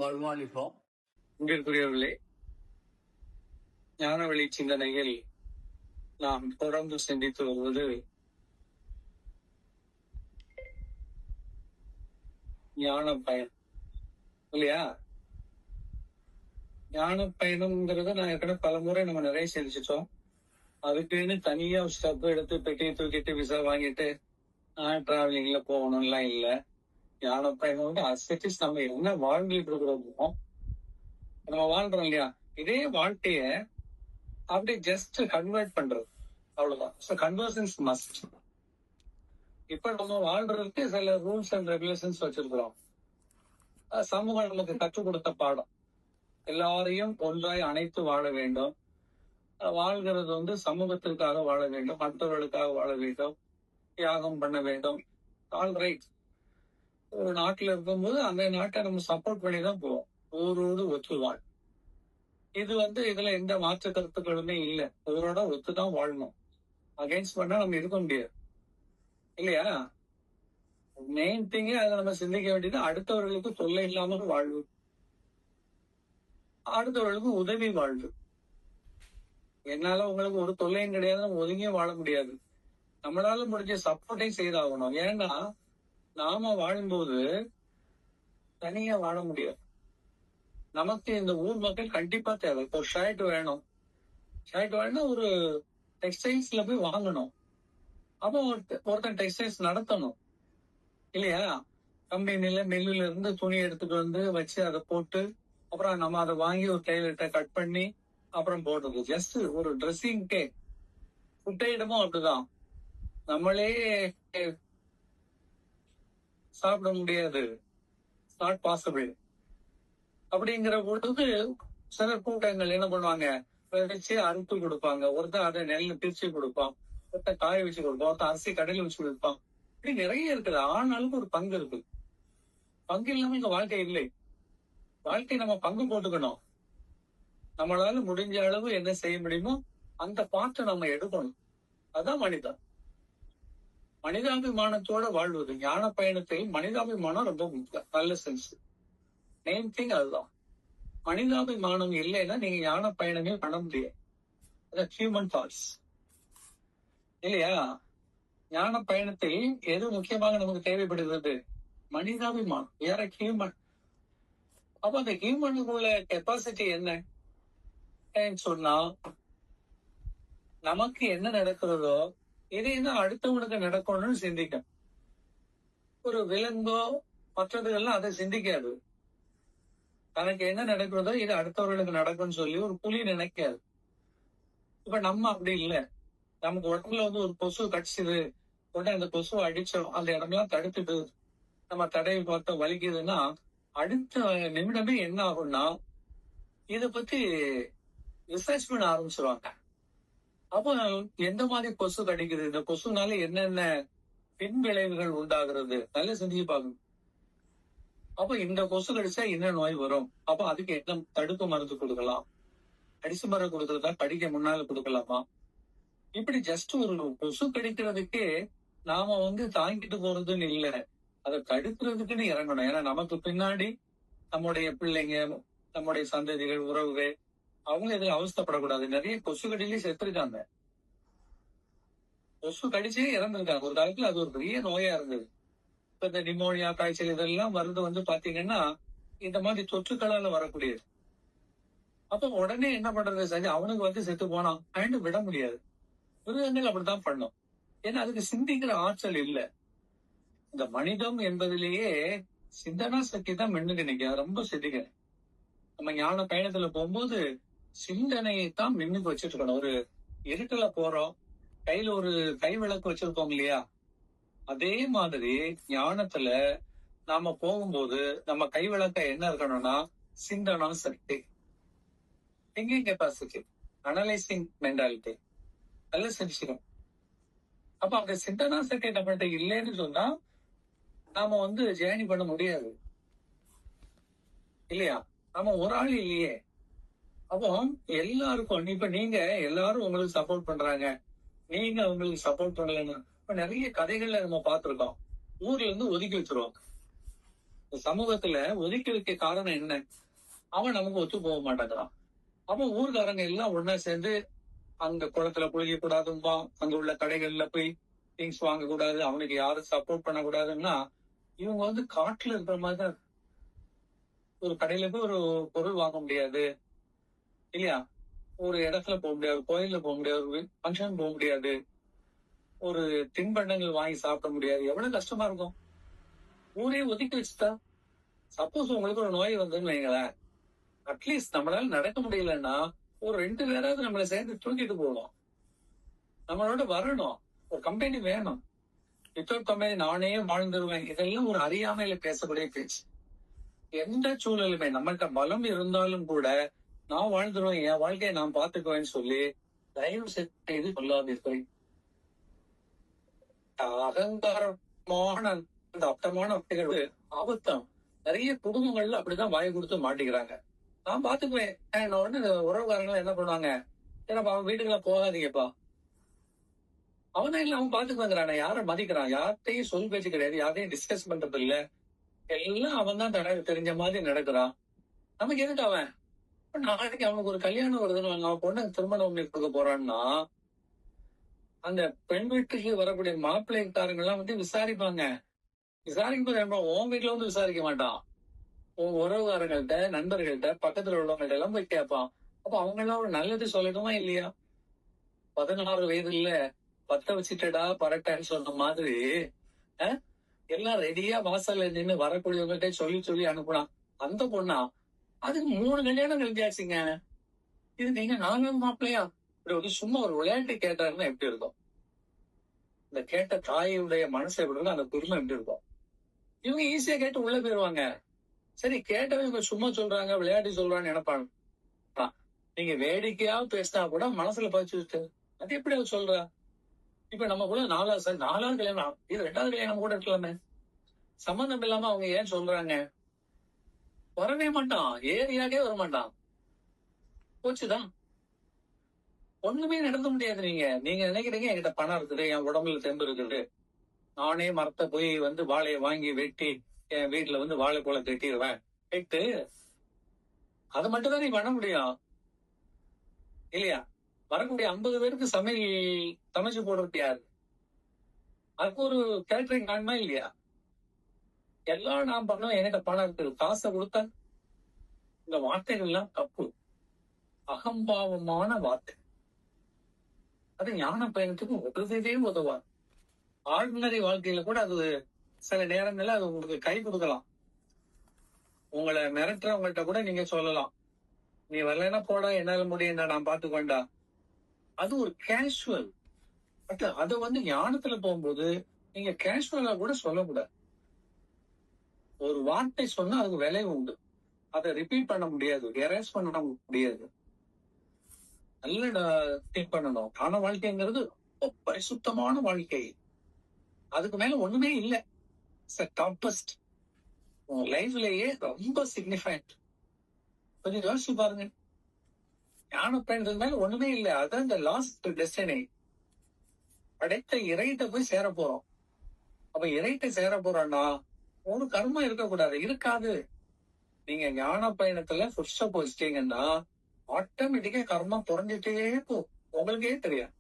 வருமானிப்போம். அன்பிற்குரியவர்களே, ஞானவழி சிந்தனையில் நாம் தொடர்ந்து சிந்தித்து வருவது ஞான பயணம் இல்லையா? ஞான பயணம்ங்கிறத நான் ஏற்கனவே பல முறை நம்ம நிறைய சிந்திச்சிட்டோம். அதுக்குன்னு தனியா ஸ்டெப் எடுத்து பெட்டியை தூக்கிட்டு விசா வாங்கிட்டு டிராவலிங்ல போகணும்லாம் இல்ல. ஞான பயணம் வந்து அசெட்டிஸ் நம்ம என்ன வாழ்ந்துட்டு இருக்கிறோமோ நம்ம வாழ்றோம் இல்லையா, இதே வாழ்க்கைய அப்படியே ஜஸ்ட் கன்வெர்ட் பண்றது, அவ்வளவுதான். So conversions must. இப்ப நம்ம வாழ்றதுக்கு சில ரூல்ஸ் அண்ட் ரெகுலேஷன்ஸ் வச்சிருக்கிறோம். சமூகம் நமக்கு கற்றுக் கொடுத்த பாடம். எல்லாரையும் ஒன்றாய் அணைத்து வாழ வேண்டும். வாழ்கிறது வந்து சமூகத்திற்காக வாழ வேண்டும், மற்றவர்களுக்காக வாழ வேண்டும், தியாகம் பண்ண வேண்டும். All right. ஒரு நாட்டில் இருக்கும்போது அந்த நாட்டை நம்ம சப்போர்ட் பண்ணி தான் போவோம். ஊரோடு ஒத்துவாழ். இது வந்து இதுல எந்த மாற்று கருத்துக்களுமே இல்லை. ஊரோட ஒத்துதான் வாழணும். அகைன்ஸ்ட் பண்ணா நம்ம இருக்க முடியாது இல்லையா? மெயின் திங்கே அதை நம்ம சிந்திக்க வேண்டியது அடுத்தவர்களுக்கு தொல்லை இல்லாமல் வாழ்வு, அடுத்தவர்களுக்கு உதவி வாழ்வு. என்னால உங்களுக்கு ஒரு தொல்லையும் கிடையாது, நம்ம ஒதுங்கியும் வாழ முடியாது. நம்மளால முடிஞ்ச சப்போர்ட்டையும் செய்தாகணும். ஏன்னா நாம வாழும்போது தனியா வாழ முடியாது. நமக்கு இந்த ஊர் மக்கள் கண்டிப்பா தேவை. இப்போ ஷர்ட் வேணும், ஷர்ட் வேணும்னா ஒரு டெக்ஸ்டைல்ஸ்ல போய் வாங்கணும். அப்போ ஒருத்தன் டெக்ஸ்டைல்ஸ் நடத்தணும் இல்லையா? கம்பெனில மில்லுல இருந்து துணி எடுத்துட்டு வந்து வச்சு அதை போட்டு அப்புறம் நம்ம அதை வாங்கி ஒரு டெய்லர்கிட்ட கட் பண்ணி அப்புறம் போடுறது. ஜஸ்ட் ஒரு ட்ரெஸ்ஸிங்க்கே. ஃபுட்டைடமும் அப்படிதான். நம்மளே சாப்பிட முடியாது, நாட் பாசிபிள். அப்படிங்கிற பொழுது சில கூட்டங்கள் என்ன பண்ணுவாங்க, வச்சு அறுத்து கொடுப்பாங்க. ஒருத்தர் அதை நெல்ல பிரிச்சு கொடுப்பான், ஒருத்தர் காய வச்சு கொடுப்பான், ஒருத்தர் அரிசி கடையில வச்சு கொடுப்பான். இப்படி நிறைய இருக்குது. ஆனாலும் ஒரு பங்கு இருக்கு. பங்கு இல்லாம இங்க வாழ்க்கை இல்லை. வாழ்க்கை நம்ம பங்கு போட்டுக்கணும். நம்மளால முடிஞ்ச அளவு என்ன செய்ய முடியுமோ அந்த பாட்டை நம்ம எடுக்கணும். அதான் மனிதன். மனிதாபிமானத்தோட வாழ்வது. ஞான பயணத்தில் மனிதாபிமானம் ரொம்ப முக்கியம். நல்ல சென்ஸ். மெயின் திங் அதுதான். மனிதாபிமானம் இல்லைன்னா நீங்க ஞான பயணமே பண்ண முடியாது. ஹியூமன் தாட்ஸ் இல்லையா? ஞான பயணத்தில் எது முக்கியமாக நமக்கு தேவைப்படுகிறது? மனிதாபிமானம். யார ஹியூமன். அப்ப அந்த ஹியூமனுக்குள்ள கெப்பாசிட்டி என்ன சொன்னா, நமக்கு என்ன நடக்கிறதோ இதைதான் அடுத்தவனுக்கு நடக்கணும்னு சிந்திக்க. ஒரு விலங்கோ மற்றதுகள்லாம் அதை சிந்திக்காது. தனக்கு என்ன நடக்கிறதோ இது அடுத்தவர்களுக்கு நடக்கும்னு சொல்லி ஒரு புலி நினைக்காது. இப்ப நம்ம அப்படி இல்லை. நமக்கு உடம்புல வந்து ஒரு கொசு கடிச்சுது, உடனே அந்த கொசுவை அடிச்சோம், அந்த இடம்லாம் தடுத்துட்டு நம்ம தடவி பார்த்த வலிக்குதுன்னா அடுத்த நிமிடமே என்ன ஆகும்னா இத பத்தி ரிசர்ச் பண்ண ஆரம்பிச்சிருவாங்க. அப்போ எந்த மாதிரி கொசு கடிக்குது, இந்த கொசுனால என்னென்ன பின் விளைவுகள் உண்டாகிறது, நல்ல சிந்திச்சு பார்க்கணும். அப்ப இந்த கொசு கடிச்சா என்ன நோய் வரும், அப்ப அதுக்கு என்ன தடுப்பு மருந்து கொடுக்கலாம், அடிசு மருந்து கொடுக்கறதா கடிக்க முன்னால கொடுக்கலாமா? இப்படி ஜஸ்ட் ஒரு கொசு கடிக்கிறதுக்கே நாம வந்து தாங்கிட்டு போறதுன்னு இல்லை, அதை தடுக்கிறதுக்குன்னு இறங்கணும். ஏன்னா நமக்கு பின்னாடி நம்முடைய பிள்ளைங்க, நம்முடைய சந்ததிகள், உறவுகள், அவங்க இதுல அவஸ்தப்படக்கூடாது. நிறைய கொசு கடியிலே செத்துருக்காங்க. கொசு கடிச்சே இறந்துருக்காங்க. ஒரு காலத்துல அது ஒரு பெரிய நோயா இருந்தது. இப்ப இந்த நிமோனியா, காய்ச்சல் இதெல்லாம் மருந்து வந்து பாத்தீங்கன்னா இந்த மாதிரி தொற்றுக்களால வரக்கூடியது. அப்ப உடனே என்ன பண்றது, சரி அவனுக்கு வந்து செத்து போனான் அண்ட் விட முடியாது. மிருகங்கள் அப்படித்தான் பண்ணும். ஏன்னா அதுக்கு சிந்திக்கிற ஆற்றல் இல்லை. இந்த மனிதம் என்பதிலேயே சிந்தனா சக்தி தான் மின்னுக்கு நிக்க ரொம்ப சிந்திக்கிறேன். நம்ம ஞான பயணத்துல போகும்போது சிந்தனையை தான் மின்னுக்கு வச்சுட்டு இருக்கணும். ஒரு இருட்டுல போறோம், கையில ஒரு கை விளக்கு வச்சிருக்கோம் இல்லையா, அதே மாதிரி ஞானத்துல நாம போகும்போது நம்ம கை விளக்க என்ன இருக்கணும்னா சிந்தனா சக்தி, திங்கிங் கெப்பாசிட்டி, அனலைசிங் மென்டாலிட்டி, நல்ல சென்சிடும். அப்ப அந்த சிந்தனா சக்தி நம்மகிட்ட இல்லைன்னு சொன்னா நாம வந்து ஜேர்னி பண்ண முடியாது இல்லையா? நாம ஒரு ஆள் இல்லையே. அப்போ எல்லாருக்கும் இப்ப நீங்க எல்லாரும் உங்களுக்கு சப்போர்ட் பண்றாங்க, நீங்க உங்களுக்கு சப்போர்ட் பண்ணலன்னு இப்ப நிறைய கதைகள்ல நம்ம பார்த்திருக்கோம். ஊர்ல இருந்து ஒதுக்கி வச்சிருவாங்க. சமூகத்துல ஒதுக்கி வைக்க காரணம் என்ன? அவன் நமக்கு ஒத்து போக மாட்டேங்கிறான். அப்ப ஊர்காரங்க எல்லாம் ஒன்னா சேர்ந்து அங்க குளத்துல குளிக்க கூடாதும்பா, அங்க உள்ள கடைகள்ல போய் திங்ஸ் வாங்க கூடாது, அவனுக்கு யாரும் சப்போர்ட் பண்ண கூடாதுன்னா இவங்க காட்டுல இருக்கிற மாதிரி தான். ஒரு கடையில போய் ஒரு பொருள் வாங்க முடியாது இல்லையா? ஒரு இடத்துல போக முடியாது, கோயில்ல போக முடியாது, ஒரு ஃபங்க்ஷன் போக முடியாது, ஒரு தின்பண்டங்கள் வாங்கி சாப்பிட முடியாது. எவ்வளவு கஷ்டமா இருக்கும். ஊரே ஒதுக்கி வச்சுட்டா, சப்போஸ் உங்களுக்கு ஒரு நோய் வந்துன்னு வைங்களேன், அட்லீஸ்ட் நம்மளால நடக்க முடியலன்னா ஒரு 2 பேராவது நம்மளை சேர்ந்து தூக்கிட்டு போகணும், நம்மளோட வரணும், ஒரு கம்பெனி வேணும். வித்தவுட் கம்பெனி நானே வாழ்ந்துருவேன், இதெல்லாம் ஒரு அறியாமையில பேசக்கூடிய பேச்சு. எந்த சூழலுமே நம்மகிட்ட பலம் இருந்தாலும் கூட நான் வாழ்ந்துருவேன், என் வாழ்க்கையை நான் பார்த்துக்குவேன்னு சொல்லி தயவு செய்து சொல்லாதீர்கள். அகங்காரமான இந்த அப்தமான வார்த்தைகள் ஆபத்தம். நிறைய குடும்பங்கள்ல அப்படிதான் வாய் கொடுத்து மாட்டிக்கிறாங்க. நான் பாத்துக்குவேன். உடனே உறவுக்காரங்க என்ன பண்ணுவாங்க, ஏன்னா அவன் வீட்டுக்குள்ள போகாதீங்கப்பா, அவன் இல்ல அவன் பாத்துக்குவாங்கிறான, யார மதிக்கிறான், யார்கிட்டையும் சொல் பேச்சு கிடையாது, யாரையும் டிஸ்கஸ் பண்றது இல்ல, எல்லாம் அவன் தான் தெரிஞ்ச மாதிரி நடக்கிறான். நமக்கு எதுக்கு அவன்? நாளைக்கு அவனுக்கு ஒரு கல்யாணம் வருதுன்னு அவன் பொண்ணு திருமணம் பண்ணி கொடுக்க போறான்னா அந்த பெண் வீட்டுக்கு வரக்கூடிய மாப்பிள்ளைக்காரங்க எல்லாம் விசாரிப்பாங்க. விசாரிக்கும் உன் வீட்டுல விசாரிக்க மாட்டான், உன் உறவுகாரங்கள்ட்ட, நண்பர்கள்ட்ட, பக்கத்துல உள்ளவங்கள்ட்ட எல்லாம் போய் கேட்பான். அப்ப அவங்க எல்லாம் ஒரு நல்லது சொல்லணுமா இல்லையா? 16 வயதுல 10 வச்சுட்டடா பரட்டன்னு சொன்ன மாதிரி எல்லாம் ரெடியா வாசல்ல நின்று வரக்கூடியவங்கள்ட்ட சொல்லி சொல்லி அனுப்புனான். அந்த பொண்ணா அதுக்கு 3 கல்யாணம் கழிஞ்சாச்சுங்க. இது நீங்க 4வது மாப்பிள்ளையா? இப்படி சும்மா ஒரு விளையாட்டு கேட்டாருன்னா எப்படி இருக்கும்? இந்த கேட்ட தாயுடைய மனசு எப்படி இருக்கும், அந்த குடும்பம் எப்படி இருக்கும்? இவங்க ஈஸியா கேட்டு உள்ள போயிருவாங்க. சரி, கேட்டவங்க இவங்க சும்மா சொல்றாங்க, விளையாட்டு சொல்றான்னு நினைப்பாங்க. நீங்க வேடிக்கையா பேசினா கூட மனசுல பதிச்சு, அது எப்படி அவர் சொல்ற? இப்ப நம்ம கூட 4வது கல்யாணம், இது 2வது கல்யாணம் கூட இருக்கலாமே. சம்பந்தம் இல்லாம அவங்க ஏன் சொல்றாங்க? வரவே மாட்டான், ஏரியாக்கே வர மாட்டான். போச்சுதான், ஒண்ணுமே நடத்த முடியாது. நீங்க நினைக்கிறீங்க என்கிட்ட பணம் இருக்குது, என் உடம்புல தெம்பு இருக்குது, நானே மரத்தை போய் வாழையை வாங்கி வெட்டி என் வீட்டுல வாழை போல கட்டிடுவேன். கேட்டு அது மட்டும் தான் நீ பண்ண முடியும் இல்லையா? வரக்கூடிய 50 பேருக்கு சமைச்சு போடுறது யாரு? அதுக்கு ஒரு கேட்டரிங் காணுமா இல்லையா? எல்லாம் நான் பண்ணுவேன், என்கிட்ட பணம் இருக்குது, காசை கொடுத்தா. இந்த வார்த்தைகள்லாம் தப்பு, அகம்பாவமான வார்த்தை. அது ஞான பயணத்துக்கு உதவியும் உதவாது. ஆர்டினரி வாழ்க்கையில கூட அது சில நேரங்கள்ல அது உங்களுக்கு கை கொடுக்கலாம். உங்களை மிரட்டுறவங்கள்ட்ட கூட நீங்க சொல்லலாம், நீ வரலன்னா போடா, என்னால முடியும், நான் பாத்துக்கொண்டா. அது ஒரு கேஷுவல். பட் அது ஞானத்துல போகும்போது நீங்க கேஷுவலா கூட சொல்லக்கூடாது. ஒரு வார்த்தை சொன்னா அதுக்கு விலை உண்டு, அதை ரிப்பீட் பண்ண முடியாது, எரேஸ் பண்ண முடியாது. நல்ல திங்க் பண்ணணும். ஞான வாழ்க்கைங்கிறது பரிசுத்தமான வாழ்க்கை, அதுக்கு மேல ஒண்ணுமே இல்ல. டாப்பஸ்ட் லைஃப்லயே ரொம்ப சிக்னிஃபைண்ட். கொஞ்சம் யோசிச்சு பாருங்க. ஞான பயணத்துக்கு மேல ஒண்ணுமே இல்ல, அதான் இந்த லாஸ்ட் டெஸ்டினி. படைத்த இறைட்ட போய் சேர போறோம். அப்ப இறைட்ட சேர போறோம்னா ஒரு கர்மம் இருக்கக்கூடாது, இருக்காது. நீங்க ஞான பயணத்துல புஷ்ட போச்சிட்டீங்கன்னா ஆட்டோமேட்டிக்கா கர்மம் குறைஞ்சிட்டே போ, உங்களுக்கே தெரியாது.